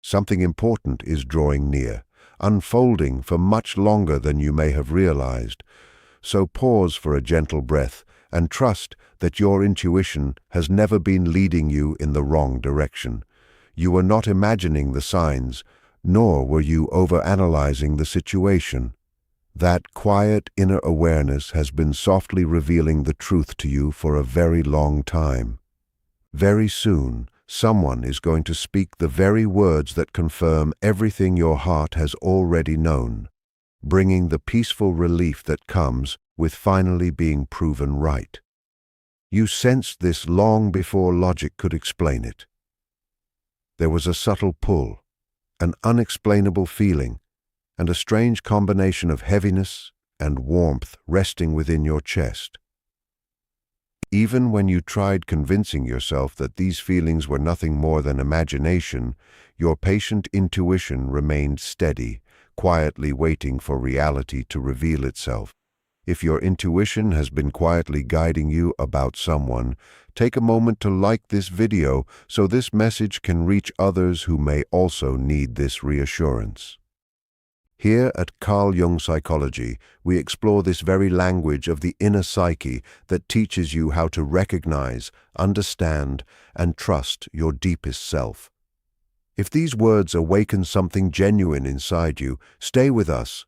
Something important is drawing near, unfolding for much longer than you may have realized. So pause for a gentle breath and trust that your intuition has never been leading you in the wrong direction. You were not imagining the signs, nor were you overanalyzing the situation. That quiet inner awareness has been softly revealing the truth to you for a very long time. Very soon, someone is going to speak the very words that confirm everything your heart has already known, bringing the peaceful relief that comes with finally being proven right. You sensed this long before logic could explain it. There was a subtle pull, an unexplainable feeling, and a strange combination of heaviness and warmth resting within your chest. Even when you tried convincing yourself that these feelings were nothing more than imagination, your patient intuition remained steady, quietly waiting for reality to reveal itself. If your intuition has been quietly guiding you about someone, take a moment to like this video so this message can reach others who may also need this reassurance. Here at Carl Jung Psychology, we explore this very language of the inner psyche that teaches you how to recognize, understand, and trust your deepest self. If these words awaken something genuine inside you, stay with us,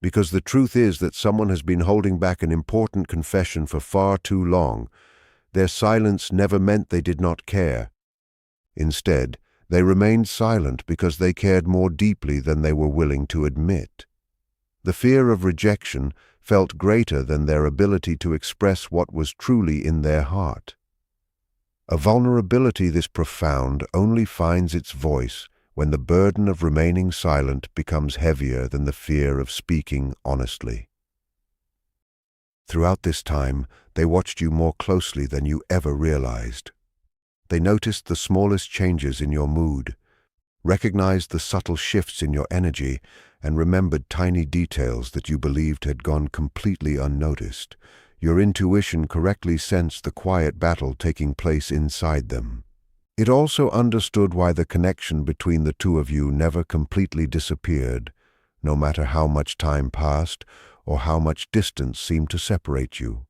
because the truth is that someone has been holding back an important confession for far too long. Their silence never meant they did not care. Instead, they remained silent because they cared more deeply than they were willing to admit. The fear of rejection felt greater than their ability to express what was truly in their heart. A vulnerability this profound only finds its voice when the burden of remaining silent becomes heavier than the fear of speaking honestly. Throughout this time, they watched you more closely than you ever realized. They noticed the smallest changes in your mood, recognized the subtle shifts in your energy, and remembered tiny details that you believed had gone completely unnoticed. Your intuition correctly sensed the quiet battle taking place inside them. It also understood why the connection between the two of you never completely disappeared, no matter how much time passed or how much distance seemed to separate you.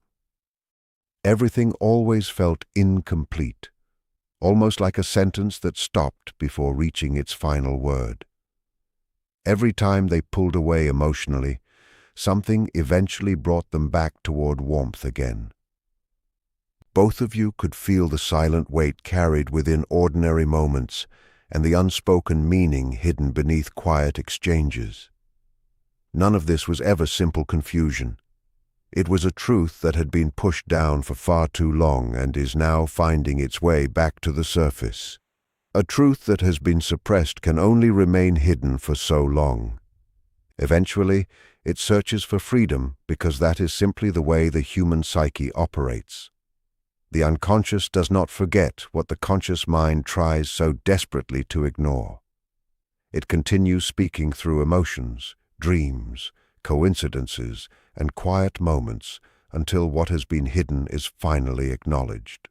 Everything always felt incomplete, almost like a sentence that stopped before reaching its final word. Every time they pulled away emotionally, something eventually brought them back toward warmth again. Both of you could feel the silent weight carried within ordinary moments and the unspoken meaning hidden beneath quiet exchanges. None of this was ever simple confusion. It was a truth that had been pushed down for far too long and is now finding its way back to the surface. A truth that has been suppressed can only remain hidden for so long. Eventually, it searches for freedom because that is simply the way the human psyche operates. The unconscious does not forget what the conscious mind tries so desperately to ignore. It continues speaking through emotions, dreams, coincidences, and quiet moments until what has been hidden is finally acknowledged.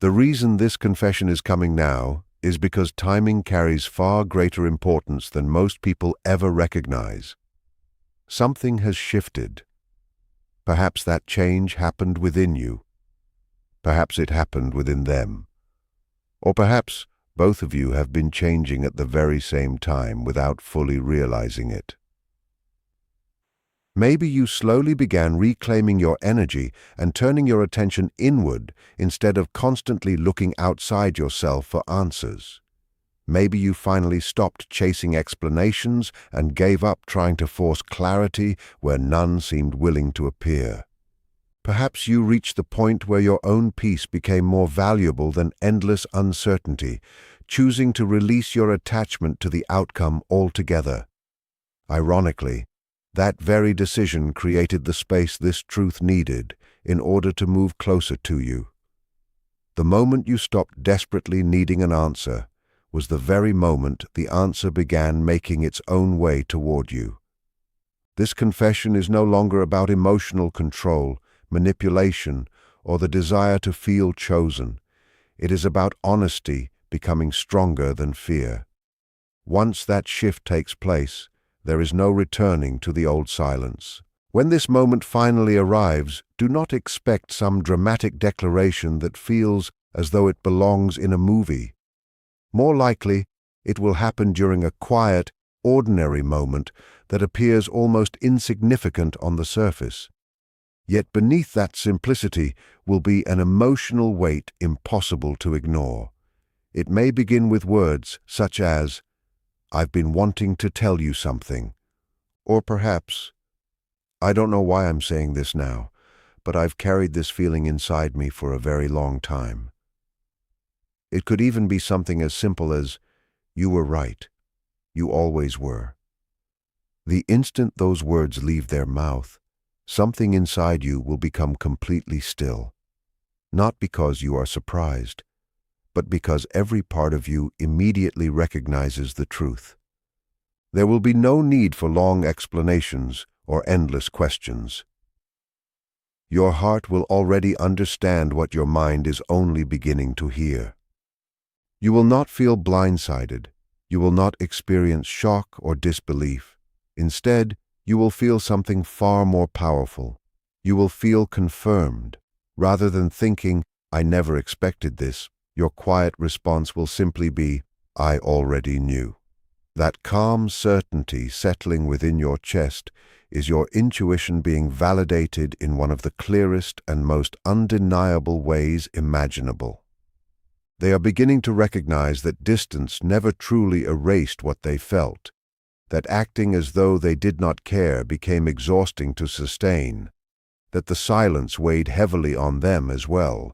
The reason this confession is coming now is because timing carries far greater importance than most people ever recognize. Something has shifted. Perhaps that change happened within you. Perhaps it happened within them. Or perhaps both of you have been changing at the very same time without fully realizing it. Maybe you slowly began reclaiming your energy and turning your attention inward instead of constantly looking outside yourself for answers. Maybe you finally stopped chasing explanations and gave up trying to force clarity where none seemed willing to appear. Perhaps you reached the point where your own peace became more valuable than endless uncertainty, choosing to release your attachment to the outcome altogether. Ironically, that very decision created the space this truth needed in order to move closer to you. The moment you stopped desperately needing an answer was the very moment the answer began making its own way toward you. This confession is no longer about emotional control, manipulation, or the desire to feel chosen. It is about honesty becoming stronger than fear. Once that shift takes place, there is no returning to the old silence. When this moment finally arrives, do not expect some dramatic declaration that feels as though it belongs in a movie. More likely, it will happen during a quiet, ordinary moment that appears almost insignificant on the surface. Yet beneath that simplicity will be an emotional weight impossible to ignore. It may begin with words such as, "I've been wanting to tell you something," or perhaps, "I don't know why I'm saying this now, but I've carried this feeling inside me for a very long time." It could even be something as simple as, "You were right. You always were." The instant those words leave their mouth, something inside you will become completely still. Not because you are surprised, but because every part of you immediately recognizes the truth. There will be no need for long explanations or endless questions. Your heart will already understand what your mind is only beginning to hear. You will not feel blindsided. You will not experience shock or disbelief. Instead, you will feel something far more powerful. You will feel confirmed. Rather than thinking, "I never expected this," your quiet response will simply be, "I already knew." That calm certainty settling within your chest is your intuition being validated in one of the clearest and most undeniable ways imaginable. They are beginning to recognize that distance never truly erased what they felt, that acting as though they did not care became exhausting to sustain, that the silence weighed heavily on them as well,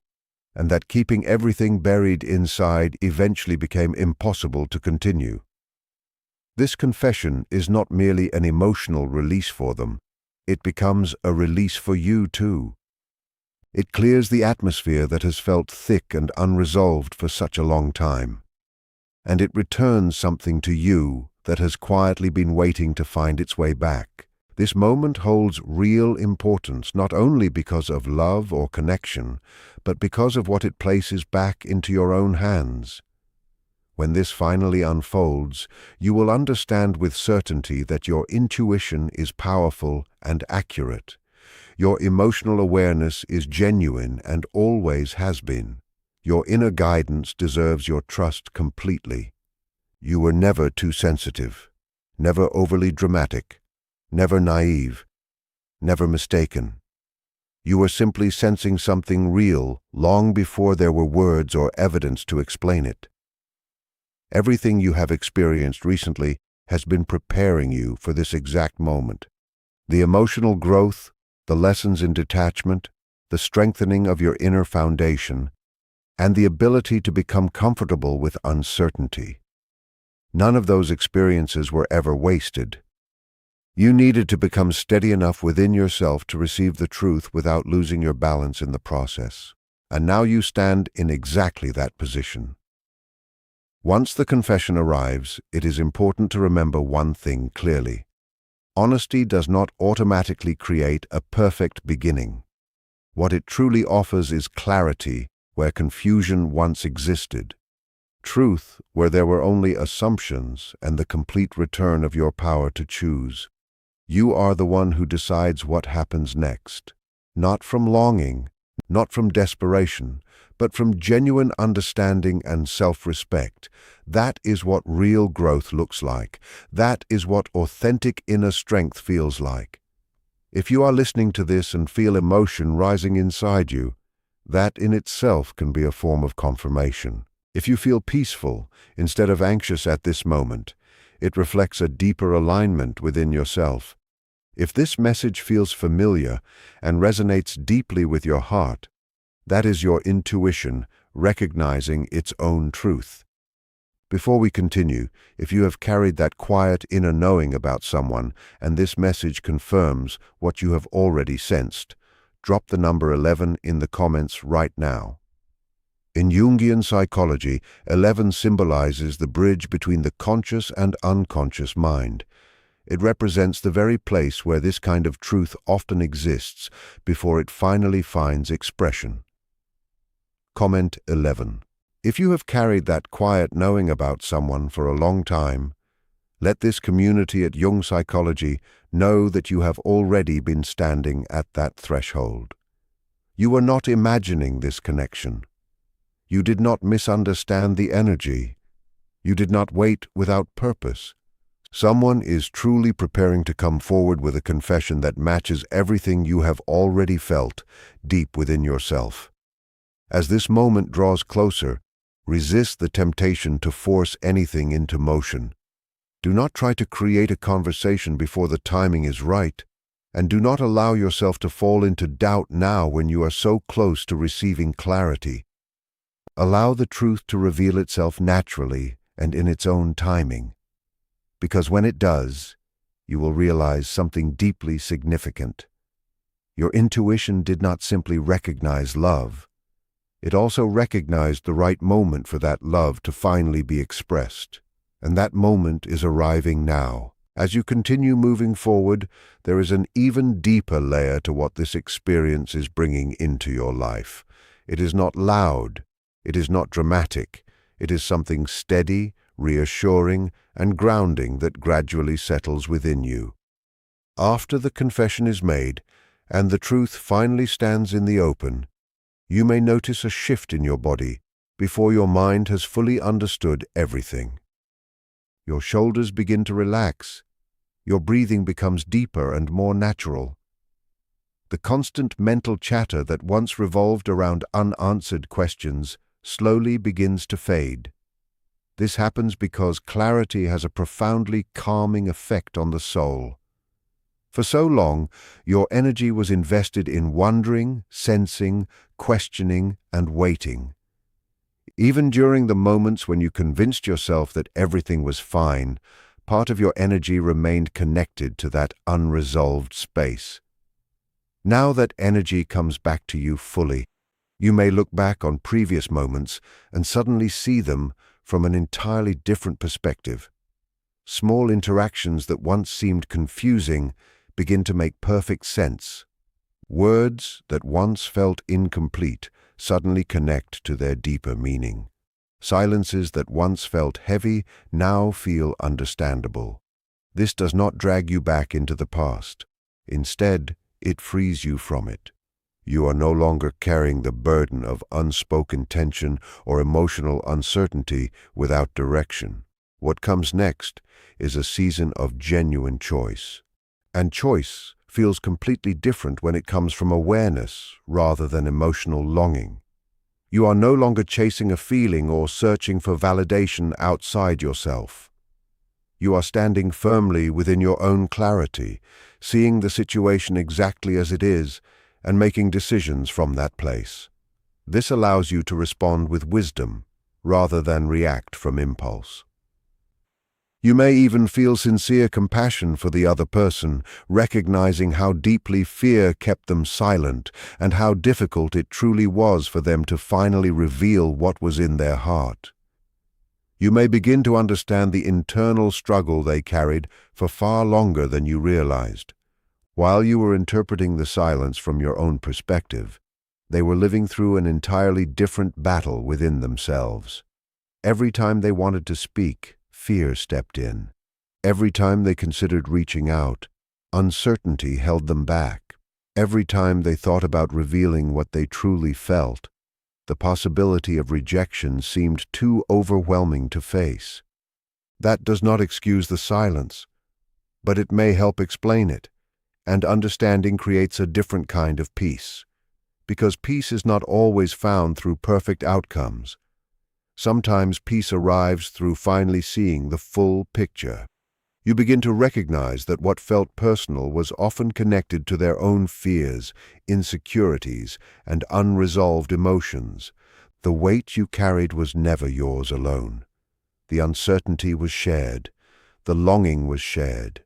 and that keeping everything buried inside eventually became impossible to continue. This confession is not merely an emotional release for them, it becomes a release for you too. It clears the atmosphere that has felt thick and unresolved for such a long time, and it returns something to you that has quietly been waiting to find its way back. This moment holds real importance not only because of love or connection, but because of what it places back into your own hands. When this finally unfolds, you will understand with certainty that your intuition is powerful and accurate. Your emotional awareness is genuine and always has been. Your inner guidance deserves your trust completely. You were never too sensitive, never overly dramatic, never naive, never mistaken. You were simply sensing something real long before there were words or evidence to explain it. Everything you have experienced recently has been preparing you for this exact moment. The emotional growth, the lessons in detachment, the strengthening of your inner foundation, and the ability to become comfortable with uncertainty. None of those experiences were ever wasted. You needed to become steady enough within yourself to receive the truth without losing your balance in the process. And now you stand in exactly that position. Once the confession arrives, it is important to remember one thing clearly. Honesty does not automatically create a perfect beginning. What it truly offers is clarity where confusion once existed. Truth where there were only assumptions and the complete return of your power to choose. You are the one who decides what happens next. Not from longing, not from desperation, but from genuine understanding and self-respect. That is what real growth looks like. That is what authentic inner strength feels like. If you are listening to this and feel emotion rising inside you, that in itself can be a form of confirmation. If you feel peaceful instead of anxious at this moment, it reflects a deeper alignment within yourself. If this message feels familiar and resonates deeply with your heart, that is your intuition recognizing its own truth. Before we continue, if you have carried that quiet inner knowing about someone and this message confirms what you have already sensed, drop the number 11 in the comments right now. In Jungian psychology, 11 symbolizes the bridge between the conscious and unconscious mind. It represents the very place where this kind of truth often exists before it finally finds expression. Comment 11. If you have carried that quiet knowing about someone for a long time, Let this community at Jung Psychology know that you have already been standing at that threshold. You are not imagining this connection. You did not misunderstand the energy. You did not wait without purpose. Someone is truly preparing to come forward with a confession that matches everything you have already felt deep within yourself. As this moment draws closer, resist the temptation to force anything into motion. Do not try to create a conversation before the timing is right, and do not allow yourself to fall into doubt now when you are so close to receiving clarity. Allow the truth to reveal itself naturally and in its own timing, because when it does, you will realize something deeply significant. Your intuition did not simply recognize love. It also recognized the right moment for that love to finally be expressed. And that moment is arriving now. As you continue moving forward, there is an even deeper layer to what this experience is bringing into your life. It is not loud. It is not dramatic. It is something steady, reassuring, and grounding that gradually settles within you. After the confession is made, and the truth finally stands in the open, you may notice a shift in your body before your mind has fully understood everything. Your shoulders begin to relax. Your breathing becomes deeper and more natural. The constant mental chatter that once revolved around unanswered questions slowly begins to fade. This happens because clarity has a profoundly calming effect on the soul. For so long, your energy was invested in wondering, sensing, questioning, and waiting. Even during the moments when you convinced yourself that everything was fine, part of your energy remained connected to that unresolved space. Now that energy comes back to you fully, you may look back on previous moments and suddenly see them from an entirely different perspective. Small interactions that once seemed confusing begin to make perfect sense. Words that once felt incomplete suddenly connect to their deeper meaning. Silences that once felt heavy now feel understandable. This does not drag you back into the past. Instead, it frees you from it. You are no longer carrying the burden of unspoken tension or emotional uncertainty without direction. What comes next is a season of genuine choice. And choice feels completely different when it comes from awareness rather than emotional longing. You are no longer chasing a feeling or searching for validation outside yourself. You are standing firmly within your own clarity, seeing the situation exactly as it is, and making decisions from that place. This allows you to respond with wisdom rather than react from impulse. You may even feel sincere compassion for the other person, recognizing how deeply fear kept them silent and how difficult it truly was for them to finally reveal what was in their heart. You may begin to understand the internal struggle they carried for far longer than you realized. While you were interpreting the silence from your own perspective, they were living through an entirely different battle within themselves. Every time they wanted to speak, fear stepped in. Every time they considered reaching out, uncertainty held them back. Every time they thought about revealing what they truly felt, the possibility of rejection seemed too overwhelming to face. That does not excuse the silence, but it may help explain it, and understanding creates a different kind of peace. Because peace is not always found through perfect outcomes. Sometimes peace arrives through finally seeing the full picture. You begin to recognize that what felt personal was often connected to their own fears, insecurities, and unresolved emotions. The weight you carried was never yours alone. The uncertainty was shared. The longing was shared.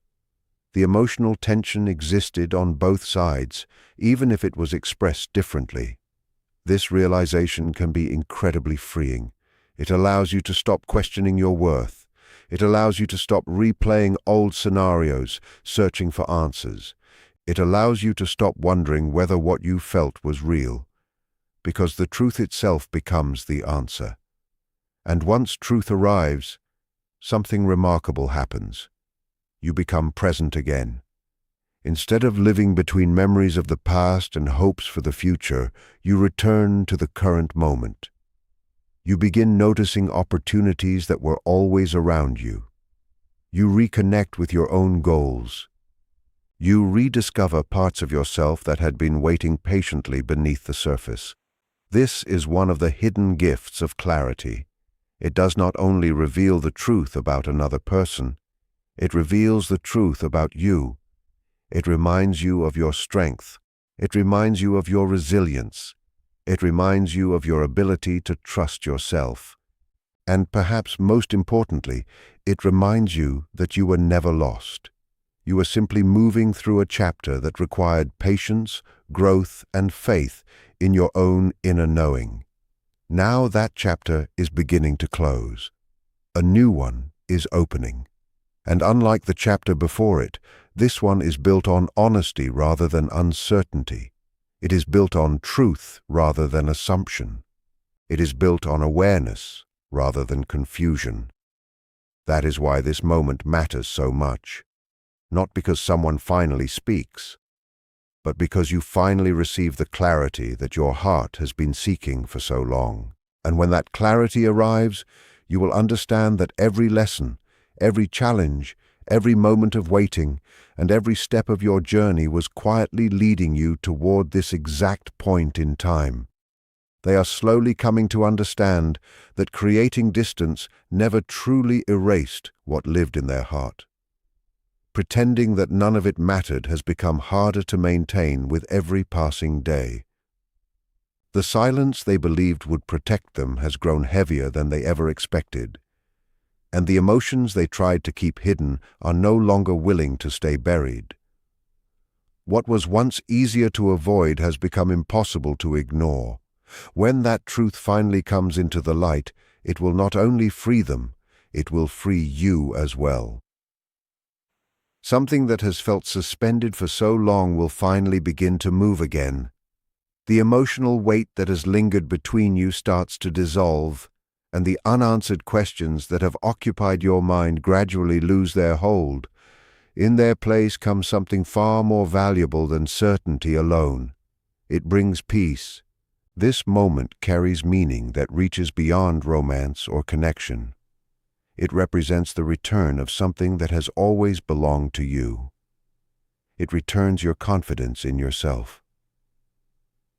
The emotional tension existed on both sides, even if it was expressed differently. This realization can be incredibly freeing. It allows you to stop questioning your worth. It allows you to stop replaying old scenarios, searching for answers. It allows you to stop wondering whether what you felt was real, because the truth itself becomes the answer. And once truth arrives, something remarkable happens. You become present again. Instead of living between memories of the past and hopes for the future, you return to the current moment. You begin noticing opportunities that were always around you. You reconnect with your own goals. You rediscover parts of yourself that had been waiting patiently beneath the surface. This is one of the hidden gifts of clarity. It does not only reveal the truth about another person, it reveals the truth about you. It reminds you of your strength. It reminds you of your resilience. It reminds you of your ability to trust yourself. And perhaps most importantly, it reminds you that you were never lost. You were simply moving through a chapter that required patience, growth, and faith in your own inner knowing. Now that chapter is beginning to close. A new one is opening. And unlike the chapter before it, this one is built on honesty rather than uncertainty. It is built on truth rather than assumption. It is built on awareness rather than confusion. That is why this moment matters so much. Not because someone finally speaks, but because you finally receive the clarity that your heart has been seeking for so long. And when that clarity arrives, you will understand that every lesson, every challenge, every moment of waiting, and every step of your journey was quietly leading you toward this exact point in time. They are slowly coming to understand that creating distance never truly erased what lived in their heart. Pretending that none of it mattered has become harder to maintain with every passing day. The silence they believed would protect them has grown heavier than they ever expected, and the emotions they tried to keep hidden are no longer willing to stay buried. What was once easier to avoid has become impossible to ignore. When that truth finally comes into the light, it will not only free them, it will free you as well. Something that has felt suspended for so long will finally begin to move again. The emotional weight that has lingered between you starts to dissolve, and the unanswered questions that have occupied your mind gradually lose their hold. In their place comes something far more valuable than certainty alone. It brings peace. This moment carries meaning that reaches beyond romance or connection. It represents the return of something that has always belonged to you. It returns your confidence in yourself.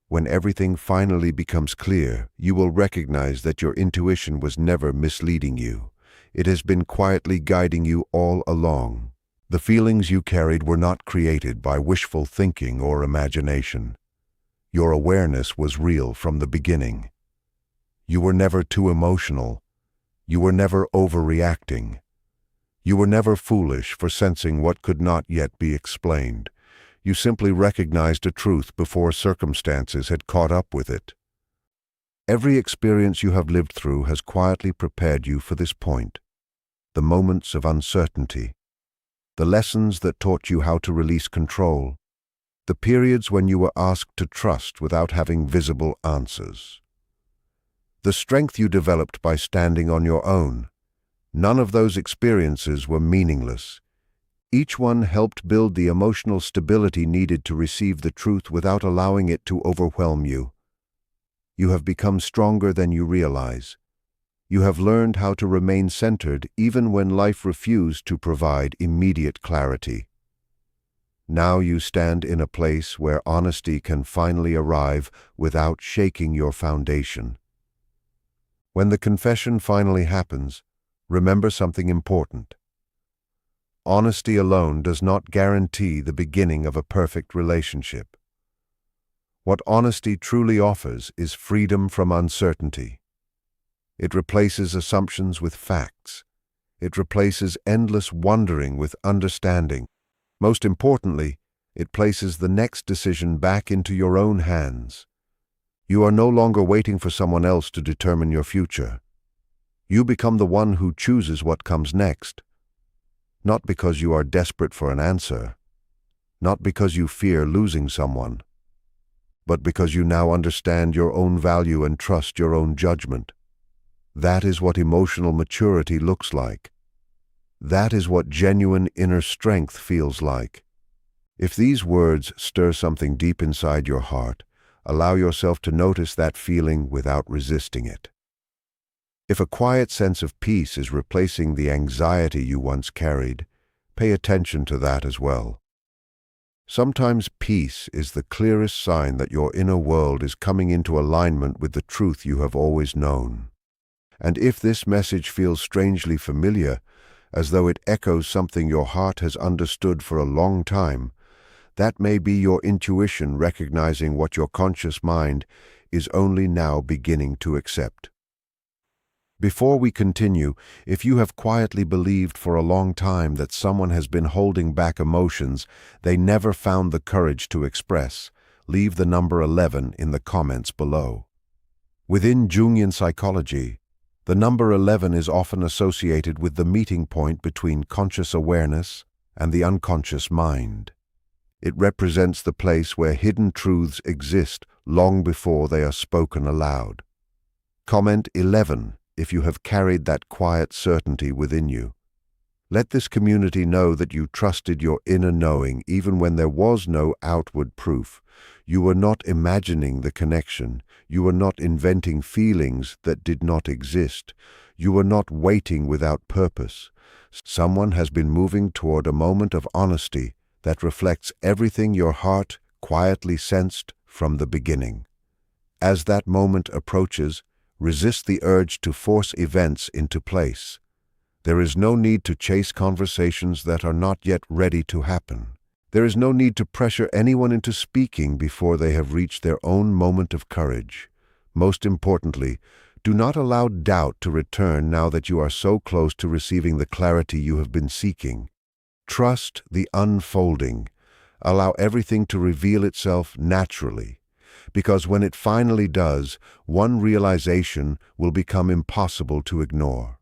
When everything finally becomes clear, you will recognize that your intuition was never misleading you. It has been quietly guiding you all along. The feelings you carried were not created by wishful thinking or imagination. Your awareness was real from the beginning. You were never too emotional. You were never overreacting. You were never foolish for sensing what could not yet be explained. You simply recognized a truth before circumstances had caught up with it. Every experience you have lived through has quietly prepared you for this point. The moments of uncertainty, the lessons that taught you how to release control, the periods when you were asked to trust without having visible answers. The strength you developed by standing on your own. None of those experiences were meaningless. Each one helped build the emotional stability needed to receive the truth without allowing it to overwhelm you. You have become stronger than you realize. You have learned how to remain centered even when life refused to provide immediate clarity. Now you stand in a place where honesty can finally arrive without shaking your foundation. When the confession finally happens, remember something important. Honesty alone does not guarantee the beginning of a perfect relationship. What honesty truly offers is freedom from uncertainty. It replaces assumptions with facts. It replaces endless wondering with understanding. Most importantly, it places the next decision back into your own hands. You are no longer waiting for someone else to determine your future. You become the one who chooses what comes next. Not because you are desperate for an answer, not because you fear losing someone, but because you now understand your own value and trust your own judgment. That is what emotional maturity looks like. That is what genuine inner strength feels like. If these words stir something deep inside your heart, allow yourself to notice that feeling without resisting it. If a quiet sense of peace is replacing the anxiety you once carried, pay attention to that as well. Sometimes peace is the clearest sign that your inner world is coming into alignment with the truth you have always known. And if this message feels strangely familiar, as though it echoes something your heart has understood for a long time, that may be your intuition recognizing what your conscious mind is only now beginning to accept. Before we continue, if you have quietly believed for a long time that someone has been holding back emotions they never found the courage to express, leave the number 11 in the comments below. Within Jungian psychology, the number 11 is often associated with the meeting point between conscious awareness and the unconscious mind. It represents the place where hidden truths exist long before they are spoken aloud. Comment 11 if you have carried that quiet certainty within you. Let this community know that you trusted your inner knowing even when there was no outward proof. You were not imagining the connection. You were not inventing feelings that did not exist. You were not waiting without purpose. Someone has been moving toward a moment of honesty that reflects everything your heart quietly sensed from the beginning. As that moment approaches, resist the urge to force events into place. There is no need to chase conversations that are not yet ready to happen. There is no need to pressure anyone into speaking before they have reached their own moment of courage. Most importantly, do not allow doubt to return now that you are so close to receiving the clarity you have been seeking. Trust the unfolding. Allow everything to reveal itself naturally, because when it finally does, one realization will become impossible to ignore.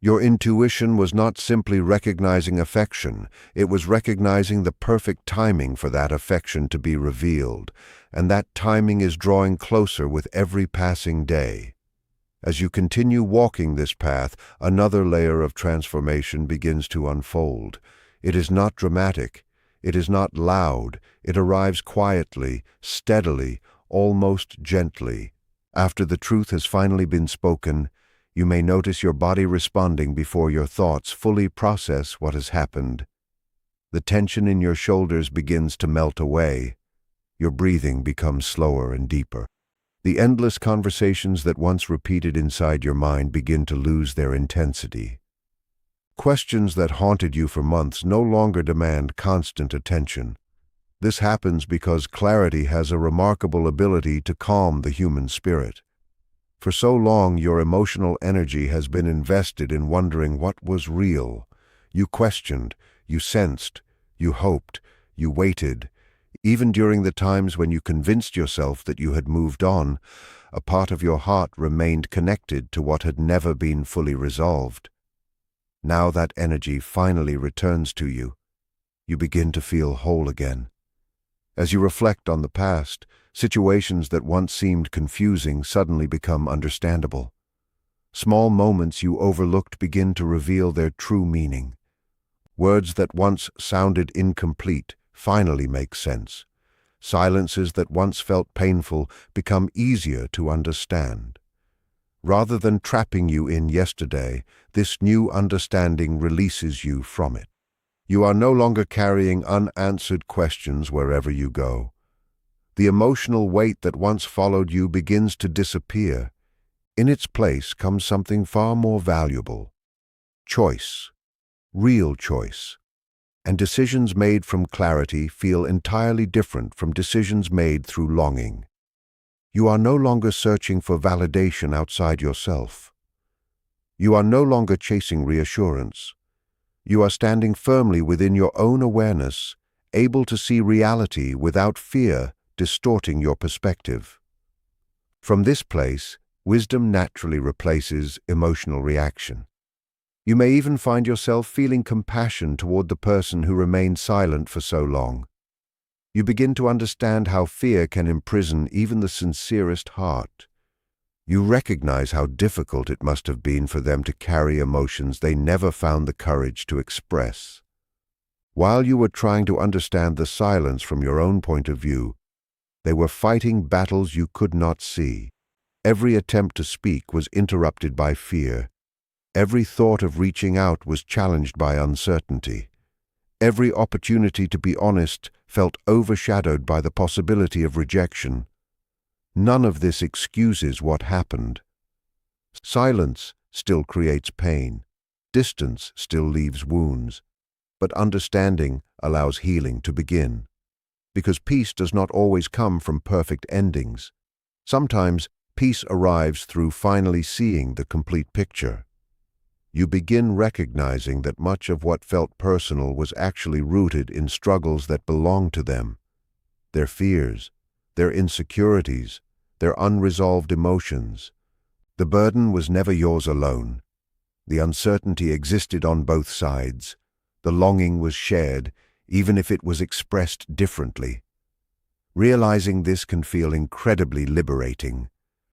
Your intuition was not simply recognizing affection, it was recognizing the perfect timing for that affection to be revealed, and that timing is drawing closer with every passing day. As you continue walking this path, another layer of transformation begins to unfold. It is not dramatic. It is not loud. It arrives quietly, steadily, almost gently. After the truth has finally been spoken, you may notice your body responding before your thoughts fully process what has happened. The tension in your shoulders begins to melt away. Your breathing becomes slower and deeper. The endless conversations that once repeated inside your mind begin to lose their intensity. Questions that haunted you for months no longer demand constant attention. This happens because clarity has a remarkable ability to calm the human spirit. For so long, your emotional energy has been invested in wondering what was real. You questioned, you sensed, you hoped, you waited. Even during the times when you convinced yourself that you had moved on, a part of your heart remained connected to what had never been fully resolved. Now that energy finally returns to you. You begin to feel whole again. As you reflect on the past, situations that once seemed confusing suddenly become understandable. Small moments you overlooked begin to reveal their true meaning. Words that once sounded incomplete finally make sense. Silences that once felt painful become easier to understand. Rather than trapping you in yesterday, this new understanding releases you from it. You are no longer carrying unanswered questions wherever you go. The emotional weight that once followed you begins to disappear. In its place comes something far more valuable: choice, real choice. And decisions made from clarity feel entirely different from decisions made through longing. You are no longer searching for validation outside yourself. You are no longer chasing reassurance. You are standing firmly within your own awareness, able to see reality without fear distorting your perspective. From this place, wisdom naturally replaces emotional reaction. You may even find yourself feeling compassion toward the person who remained silent for so long. You begin to understand how fear can imprison even the sincerest heart. You recognize how difficult it must have been for them to carry emotions they never found the courage to express. While you were trying to understand the silence from your own point of view, they were fighting battles you could not see. Every attempt to speak was interrupted by fear. Every thought of reaching out was challenged by uncertainty. Every opportunity to be honest felt overshadowed by the possibility of rejection. None of this excuses what happened. Silence still creates pain. Distance still leaves wounds. But understanding allows healing to begin. Because peace does not always come from perfect endings. Sometimes peace arrives through finally seeing the complete picture. You begin recognizing that much of what felt personal was actually rooted in struggles that belonged to them. Their fears, their insecurities, their unresolved emotions. The burden was never yours alone. The uncertainty existed on both sides. The longing was shared, even if it was expressed differently. Realizing this can feel incredibly liberating.